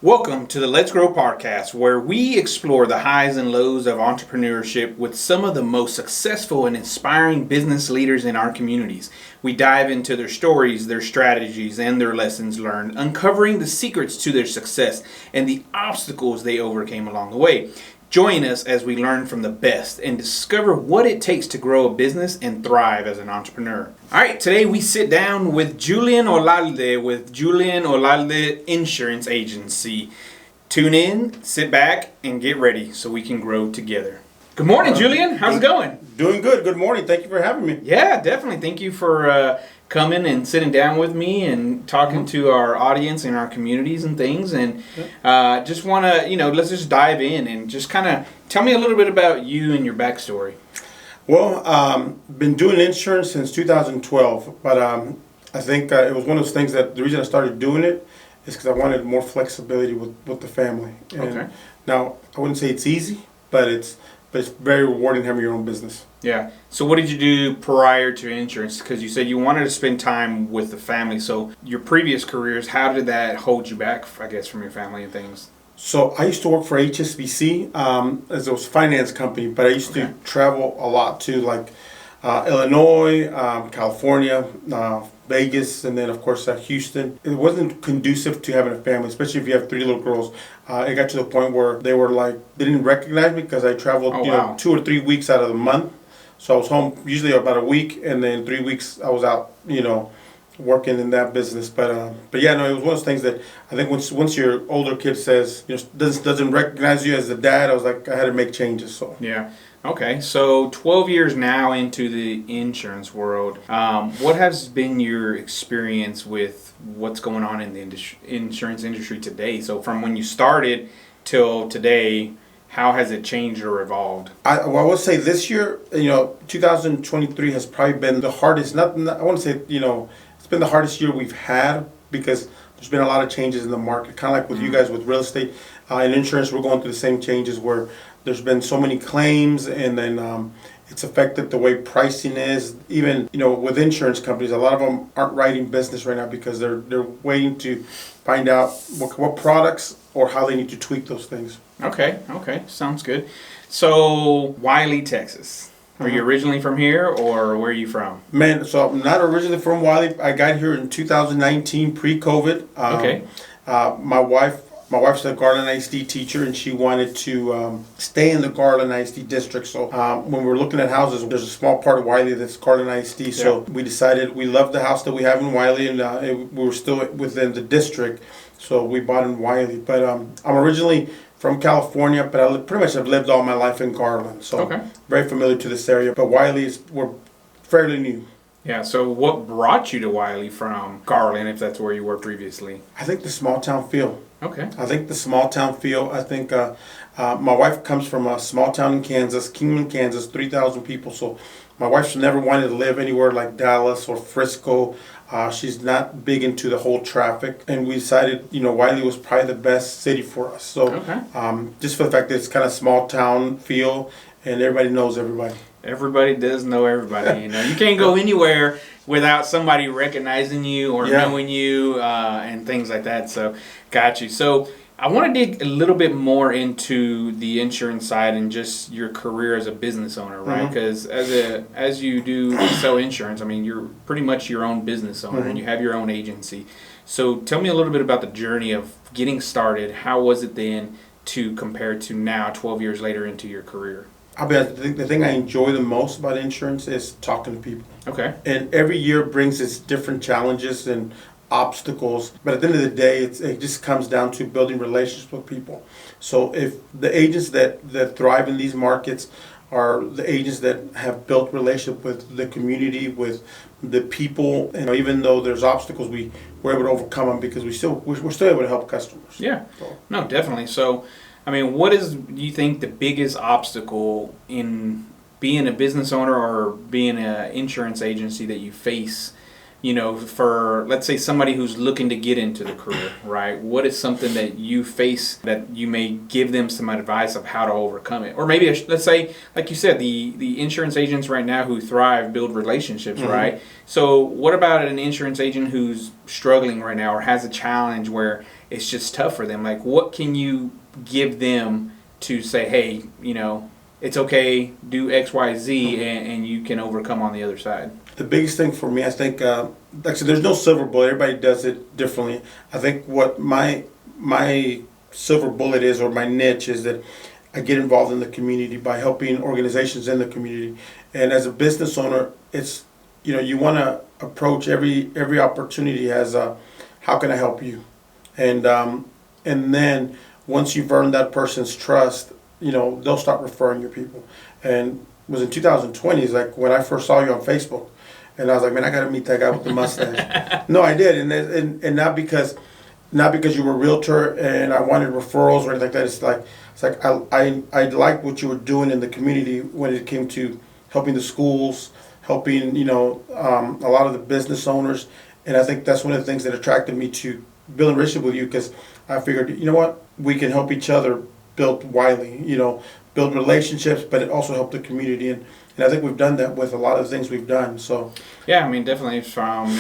Welcome to the Let's Grow podcast, where we explore the highs and lows of entrepreneurship with some of the most successful and inspiring business leaders in our communities. We dive into their stories, their strategies, and their lessons learned, uncovering the secrets to their success and the obstacles they overcame along the way. Join us as we learn from the best and discover what it takes to grow a business and thrive as an entrepreneur. All right, today we sit down with Julian Olalde with Julian Olalde Insurance Agency. Tune in, sit back, and get ready so we can grow together. Good morning, Julian. How's it going? Doing good. Good morning. Thank you for having me. Yeah, definitely. Thank you for coming and sitting down with me and talking to our audience and our communities and things. And just want to, let's just dive in and just kind of tell me a little bit about you and your backstory. Well, been doing insurance since 2012, but I think it was one of those things that the reason I started doing it is because I wanted more flexibility with the family. And okay. Now, I wouldn't say it's easy, but it's very rewarding having your own business. Yeah. So what did you do prior to insurance? Because you said you wanted to spend time with the family. So your previous careers, how did that hold you back, I guess, from your family and things? So I used to work for HSBC as a finance company, but I used to travel a lot to Illinois, California, Vegas, and then of course Houston. It wasn't conducive to having a family, especially if you have 3 little girls. It got to the point where they didn't recognize me because I traveled 2 or 3 weeks out of the month. So I was home usually about a week, and then 3 weeks I was out, working in that business. But yeah, no, it was one of those things that I think once your older kid says, doesn't recognize you as the dad, I had to make changes. So yeah. Okay, so 12 years now into the insurance world, what has been your experience with what's going on in the insurance industry today? So from when you started till today, how has it changed or evolved? I would say this year, 2023 has probably been the hardest. I want to say, it's been the hardest year we've had because there's been a lot of changes in the market. Kind of like with you guys with real estate and insurance, we're going through the same changes where there's been so many claims, and then it's affected the way pricing is. Even with insurance companies, a lot of them aren't writing business right now because they're waiting to find out what products or how they need to tweak those things. Okay, sounds good. So Wylie, Texas. Are you originally from here, or where are you from? Man, so I'm not originally from Wylie. I got here in 2019, pre-COVID. Okay. My wife's a Garland ISD teacher, and she wanted to stay in the Garland ISD district. So when we're looking at houses, there's a small part of Wylie that's Garland ISD. So we decided we love the house that we have in Wylie, and we were still within the district. So we bought in Wylie. But I'm originally from California, but I pretty much have lived all my life in Garland. So very familiar to this area. But we're fairly new. Yeah, so what brought you to Wylie from Garland, if that's where you were previously? I think the small town feel. Okay. I think the small town feel. I think my wife comes from a small town in Kansas, Kingman, Kansas, 3,000 people. So my wife's never wanted to live anywhere like Dallas or Frisco. She's not big into the whole traffic. And we decided, Wylie was probably the best city for us. So just for the fact that it's kind of small town feel and everybody knows everybody. Everybody does know everybody. You can't go anywhere without somebody recognizing you or knowing you and things like that. So, got you. So, I want to dig a little bit more into the insurance side and just your career as a business owner, right? Because as you do sell insurance, you're pretty much your own business owner and you have your own agency. So, tell me a little bit about the journey of getting started. How was it then to compare to now, 12 years later into your career? The thing I enjoy the most about insurance is talking to people. Okay. And every year brings its different challenges and obstacles. But at the end of the day, it just comes down to building relationships with people. So if the agents that thrive in these markets are the agents that have built relationship with the community, with the people, and even though there's obstacles, we're able to overcome them because we're still able to help customers. Yeah. No, definitely. So, what is, do you think, the biggest obstacle in being a business owner or being an insurance agency that you face, for, let's say, somebody who's looking to get into the career, right? What is something that you face that you may give them some advice of how to overcome it? Or maybe, let's say, like you said, the insurance agents right now who thrive build relationships, right? So what about an insurance agent who's struggling right now or has a challenge where it's just tough for them. Like, what can you give them to say, hey, it's okay, do X, Y, Z, and you can overcome on the other side? The biggest thing for me, I think, like I said, there's no silver bullet. Everybody does it differently. I think what my silver bullet is, or my niche, is that I get involved in the community by helping organizations in the community. And as a business owner, it's, you want to approach every opportunity as how can I help you? And then once you've earned that person's trust, they'll start referring your people. And it was in 2020, it's like when I first saw you on Facebook, and I was like, man, I got to meet that guy with the mustache. No, I did, and not because you were a realtor and I wanted referrals or anything like that. It's like I liked what you were doing in the community when it came to helping the schools, helping a lot of the business owners, and I think that's one of the things that attracted me to building a relationship with you, because I figured, we can help each other build Wylie, build relationships, but it also helped the community, and I think we've done that with a lot of things we've done. So yeah, I mean, definitely from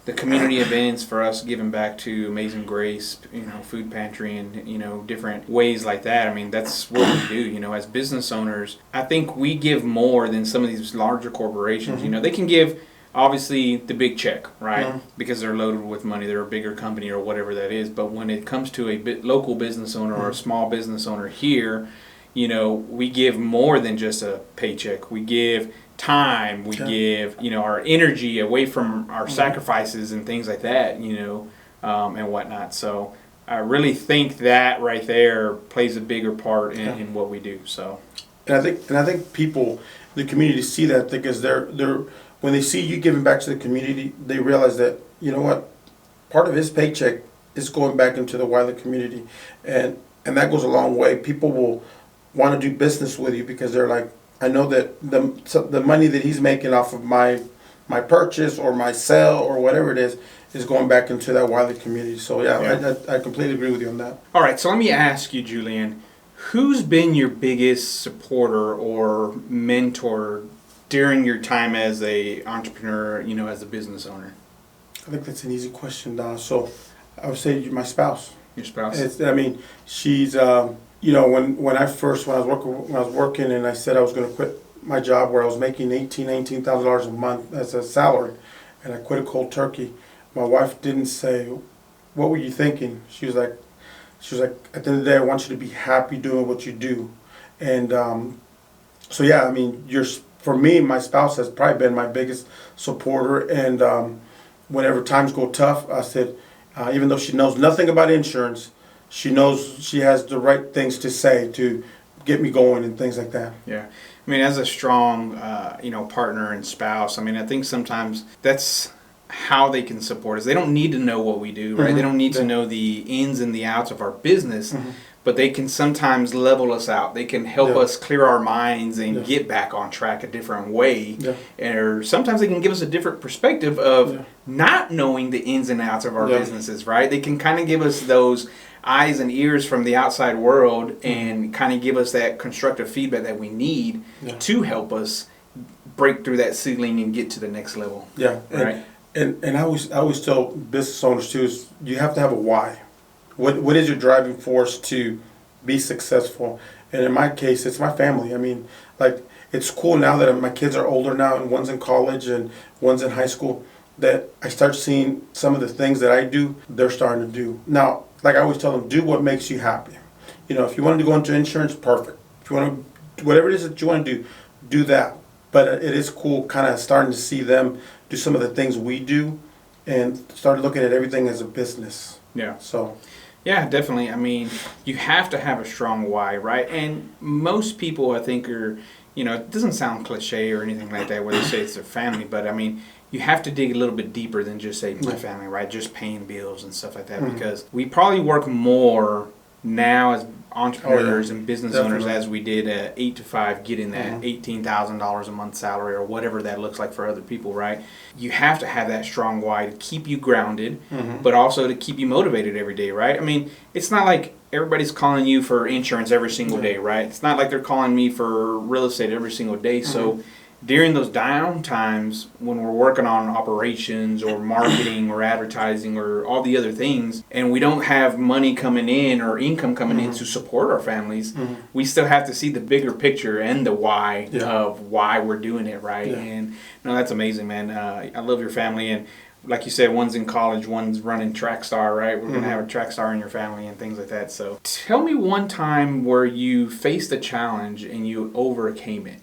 the community events, for us giving back to Amazing Grace, food pantry, and different ways like that. I mean, that's what we do. As business owners, I think we give more than some of these larger corporations. They can give obviously the big check, right? Because they're loaded with money, they're a bigger company or whatever that is. But when it comes to a local business owner or a small business owner here, we give more than just a paycheck. We give time, we give, our energy away from our sacrifices and things like that, and whatnot. So I really think that right there plays a bigger part in what we do. So, and I think people, the community, see that, because they're when they see you giving back to the community, they realize that, part of his paycheck is going back into the Wylie community, and that goes a long way. People will want to do business with you because they're like, I know that the money that he's making off of my purchase or my sale or whatever it is going back into that Wylie community. So I completely agree with you on that. All right, so let me ask you, Julian, who's been your biggest supporter or mentor during your time as a entrepreneur, as a business owner? I think that's an easy question, so I would say my spouse. Your spouse? She's when I was working and I said I was going to quit my job where I was making $19,000 a month as a salary, and I quit a cold turkey. My wife didn't say, "What were you thinking?" She was like, "At the end of the day, I want you to be happy doing what you do." And for me, my spouse has probably been my biggest supporter. And whenever times go tough, I said, even though she knows nothing about insurance, she knows she has the right things to say to get me going and things like that. Yeah. I mean, as a strong, partner and spouse, I think sometimes that's how they can support us. They don't need to know what we do, right? They don't need to know the ins and the outs of our business, but they can sometimes level us out. They can help us clear our minds and get back on track a different way. Or sometimes they can give us a different perspective of not knowing the ins and outs of our businesses, right? They can kind of give us those eyes and ears from the outside world and kind of give us that constructive feedback that we need to help us break through that ceiling and get to the next level. Yeah, right. And I always tell business owners too, is you have to have a why. What is your driving force to be successful? And in my case, it's my family. It's cool now that my kids are older now, and one's in college and one's in high school, that I start seeing some of the things that I do, they're starting to do. Now, like I always tell them, do what makes you happy. If you wanted to go into insurance, perfect. If you want to, whatever it is that you want to do that. But it is cool kind of starting to see them do some of the things we do and start looking at everything as a business. Yeah. So. Yeah, definitely. You have to have a strong why, right? And most people, I think, are, it doesn't sound cliche or anything like that where they say it's their family, but you have to dig a little bit deeper than just say my family, right? Just paying bills and stuff like that, because we probably work more now as entrepreneurs and business owners as we did at 8 to 5, getting that $18,000 a month salary or whatever that looks like for other people, right? You have to have that strong why to keep you grounded, but also to keep you motivated every day, right? It's not like everybody's calling you for insurance every single day, right? It's not like they're calling me for real estate every single day. So during those down times when we're working on operations or marketing or advertising or all the other things, and we don't have money coming in or income coming in to support our families, we still have to see the bigger picture and the why of why we're doing it, right? And no, that's amazing, man. I love your family, and like you said, one's in college, one's running track star, right? We're gonna have a track star in your family and things like that. So tell me one time where you faced a challenge and you overcame it.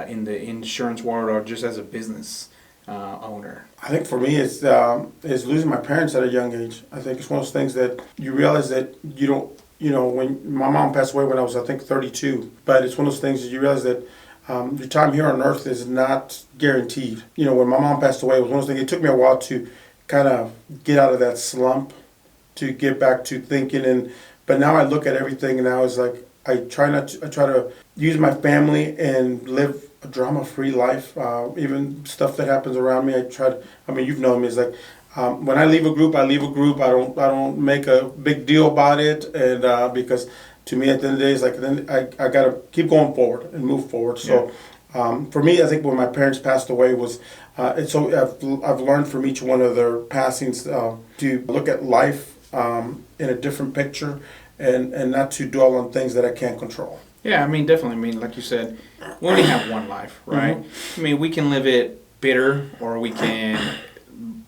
In the insurance world or just as a business owner? I think for me it's losing my parents at a young age. I think it's one of those things that you realize that you don't, when my mom passed away when I was, I think, 32, but it's one of those things that you realize that your time here on earth is not guaranteed. When my mom passed away, it was one of those things, it took me a while to kind of get out of that slump, to get back to thinking, but now I look at everything and now it's like, I try to use my family and live a drama-free life. Even stuff that happens around me, you've known me. It's like when I leave a group, I leave a group. I don't make a big deal about it, and because to me, at the end of the day, it's like then I gotta keep going forward and move forward. So for me, I think when my parents passed away was I've learned from each one of their passings to look at life in a different picture. And not to dwell on things that I can't control. Yeah, definitely. Like you said, we only have one life, right? We can live it bitter, or we can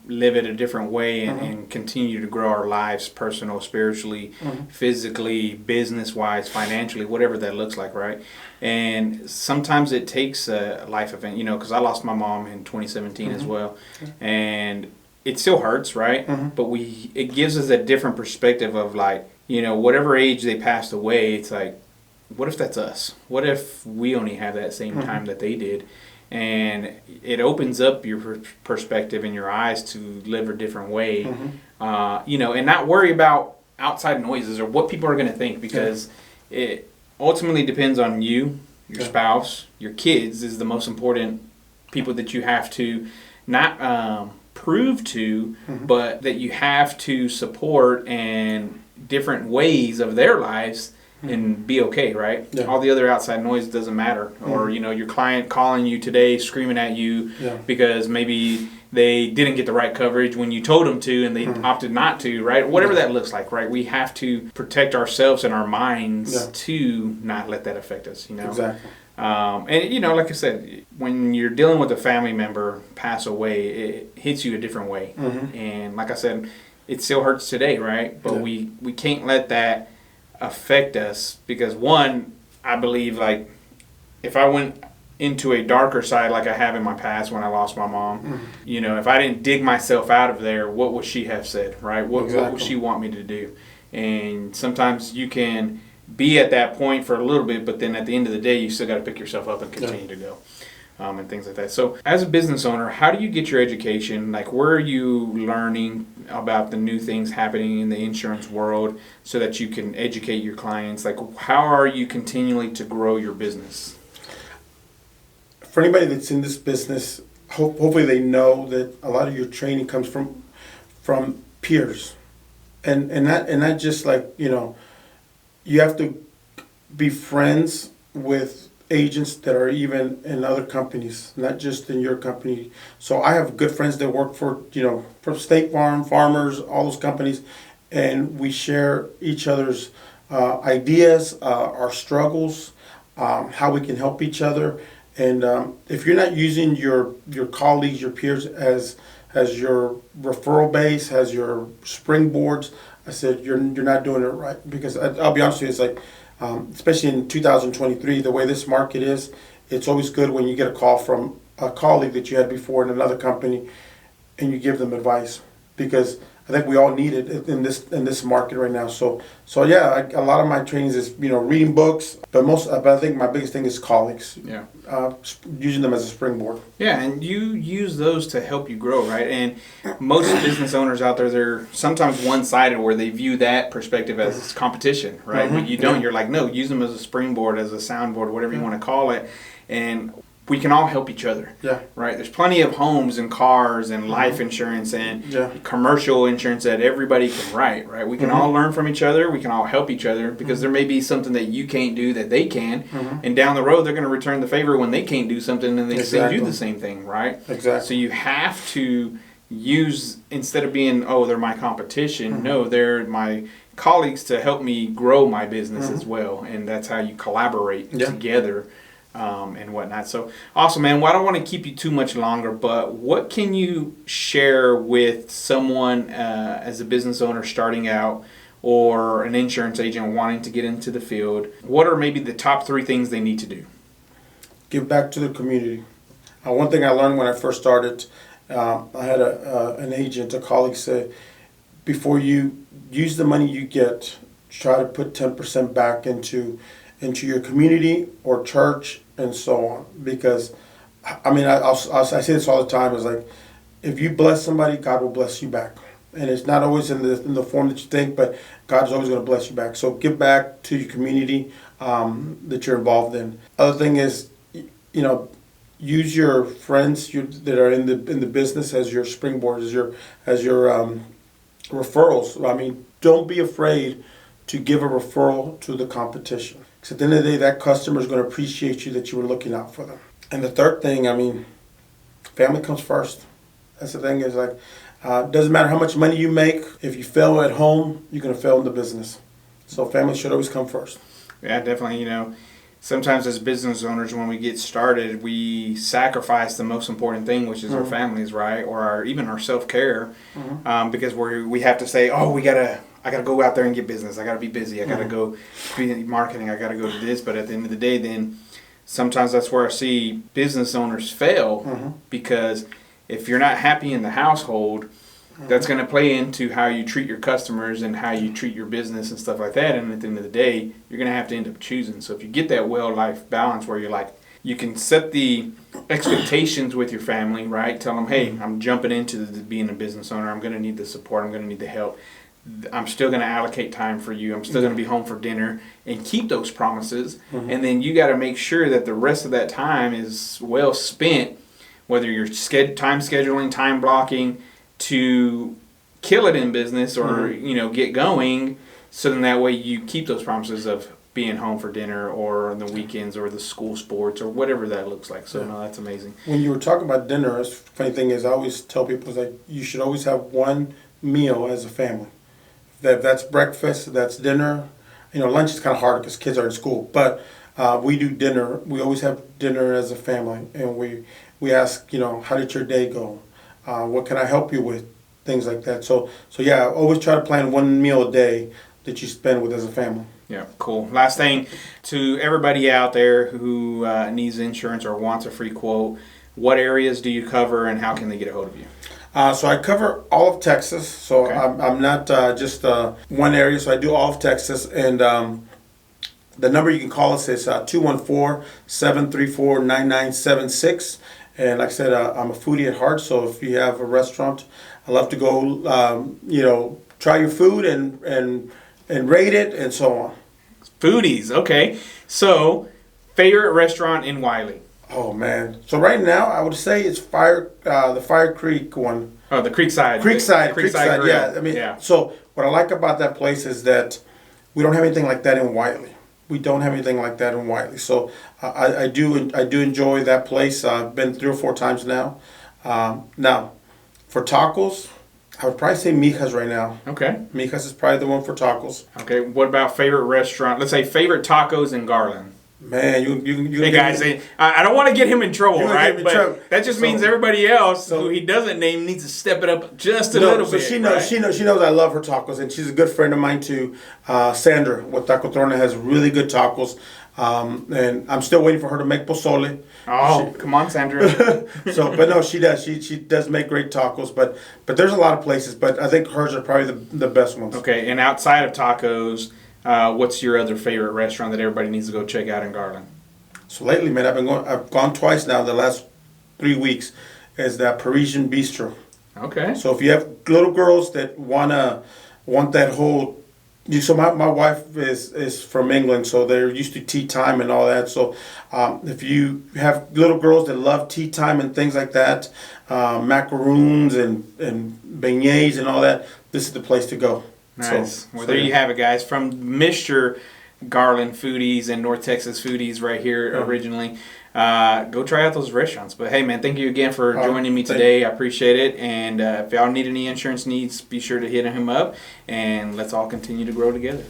live it a different way and continue to grow our lives, personal, spiritually, physically, business-wise, financially, whatever that looks like, right? And sometimes it takes a life event, because I lost my mom in 2017 as well, and it still hurts, right? But it gives us a different perspective of like, whatever age they passed away, it's like, what if that's us? What if we only have that same time that they did? And it opens up your perspective and your eyes to live a different way, and not worry about outside noises or what people are going to think, because it ultimately depends on you, your spouse, your kids is the most important people that you have to not prove to, but that you have to support and different ways of their lives and be okay, right? All the other outside noise doesn't matter. Or, your client calling you today, screaming at you because maybe they didn't get the right coverage when you told them to and they opted not to, right? Whatever that looks like, right? We have to protect ourselves and our minds to not let that affect us, Exactly. And like I said, when you're dealing with a family member pass away, it hits you a different way. And like I said, it still hurts today, right? But we can't let that affect us, because one, I believe, like, if I went into a darker side like I have in my past when I lost my mom, if I didn't dig myself out of there, what would she have said, right? What would she want me to do? And sometimes you can be at that point for a little bit, but then at the end of the day, you still got to pick yourself up and continue to go. And things like that. So as a business owner, how do you get your education? Like, where are you learning about the new things happening in the insurance world so that you can educate your clients? Like, how are you continually to grow your business? For anybody that's in this business, hopefully they know that a lot of your training comes from peers. And not just like, you have to be friends with agents that are even in other companies, not just in your company. So I have good friends that work for State Farm, Farmers, all those companies, and we share each other's ideas, our struggles, how we can help each other. And if you're not using your colleagues, your peers as your referral base, as your springboards, I said you're not doing it right. Because I'll be honest with you, it's like, especially in 2023, the way this market is, it's always good when you get a call from a colleague that you had before in another company, and you give them advice, because I think we all need it in this market right now. So yeah, a lot of my trainings is reading books, but I think my biggest thing is colleagues. Yeah, using them as a springboard. Yeah, and you use those to help you grow, right? And most business owners out there, they're sometimes one-sided, where they view that perspective as competition, right? But you don't. You're like, no, use them as a springboard, as a soundboard, whatever you want to call it. And we can all help each other. Yeah. Right? There's plenty of homes and cars and life insurance and Yeah. commercial insurance that everybody can write, right? We can all learn from each other. We can all help each other because there may be something that you can't do that they can. And down the road, they're going to return the favor when they can't do something and they send you the same thing, right? Exactly. So you have to use, instead of being, oh, they're my competition, no, they're my colleagues to help me grow my business as well. And that's how you collaborate together. And whatnot. So awesome, man. Well, I don't want to keep you too much longer, but what can you share with someone as a business owner starting out or an insurance agent wanting to get into the field? What are maybe the top 3 things they need to do? Give back to the community. One thing I learned when I first started, I had an agent, a colleague say, before you use the money you get, try to put 10% back into your community or church and so on. Because, I mean, I say this all the time, is like, if you bless somebody, God will bless you back. And it's not always in the form that you think, but God's always going to bless you back. So give back to your community that you're involved in. Other thing is, use your friends that are in the business as your springboard, as your referrals. I mean, don't be afraid to give a referral to the competition. Because at the end of the day, that customer is going to appreciate you that you were looking out for them. And the third thing, I mean, family comes first. That's the thing, is like, doesn't matter how much money you make. If you fail at home, you're going to fail in the business. So family should always come first. Yeah, definitely. Sometimes as business owners, when we get started, we sacrifice the most important thing, which is our families, right? Or even our self-care, because we have to say, oh, I gotta go out there and get business. I gotta be busy. I gotta go be in marketing. I gotta go to this. But at the end of the day, then sometimes that's where I see business owners fail, because if you're not happy in the household, that's going to play into how you treat your customers and how you treat your business and stuff like that. And at the end of the day, you're going to have to end up choosing. So if you get that well-life balance where you're like, you can set the expectations with your family, right? Tell them, hey, I'm jumping into being a business owner. I'm going to need the support. I'm going to need the help. I'm still going to allocate time for you. I'm still going to be home for dinner, and keep those promises. And then you got to make sure that the rest of that time is well spent, whether you're time scheduling, time blocking, to kill it in business or get going, so then that way you keep those promises of being home for dinner or on the weekends or the school sports or whatever that looks like. So no, that's amazing. When you were talking about dinner, the funny thing is, I always tell people, is like, you should always have one meal as a family. That's breakfast, that's dinner. Lunch is kind of hard because kids are in school, but we do dinner. We always have dinner as a family, and we ask, how did your day go? What can I help you with? Things like that. So yeah, always try to plan one meal a day that you spend with as a family. Yeah, cool. Last thing, to everybody out there who needs insurance or wants a free quote, what areas do you cover and how can they get a hold of you? So I cover all of Texas. So Okay. I'm not just one area. So I do all of Texas. And the number you can call us is 214-734-9976. And like I said, I'm a foodie at heart. So if you have a restaurant, I love to go, try your food and rate it and so on. Foodies, okay. So, favorite restaurant in Wylie? Oh man! So right now, I would say it's the Fire Creek one. Oh, the Creekside. Creekside, Grill. yeah. I mean, So what I like about that place is that we don't have anything like that in Wylie. We don't have anything like that in Wylie. So I do enjoy that place. I've been 3 or 4 times now. Now, for tacos, I would probably say Mijas right now. Okay. Mijas is probably the one for tacos. Okay. What about favorite restaurant? Let's say favorite tacos in Garland. Man, you Hey guys, I don't want to get him in trouble, right? Trouble. That just means everybody else who he doesn't name needs to step it up just a little bit. She knows. Right? She knows I love her tacos, and she's a good friend of mine too. Sandra with Taco Trona has really good tacos, and I'm still waiting for her to make pozole. Oh, come on, Sandra. But no, she does. She does make great tacos, but there's a lot of places, but I think hers are probably the best ones. Okay, and outside of tacos, what's your other favorite restaurant that everybody needs to go check out in Garland? So lately, man, I've gone twice now. The last 3 weeks is that Parisian Bistro. Okay. So if you have little girls that want that whole So my wife is from England, so they're used to tea time and all that. So if you have little girls that love tea time and things like that, macaroons and beignets and all that, this is the place to go. Nice. Well, there you have it, guys. From Mr. Garland Foodies and North Texas Foodies right here originally. Go try out those restaurants. But hey, man, thank you again for joining me today. I appreciate it. And if y'all need any insurance needs, be sure to hit him up. And let's all continue to grow together.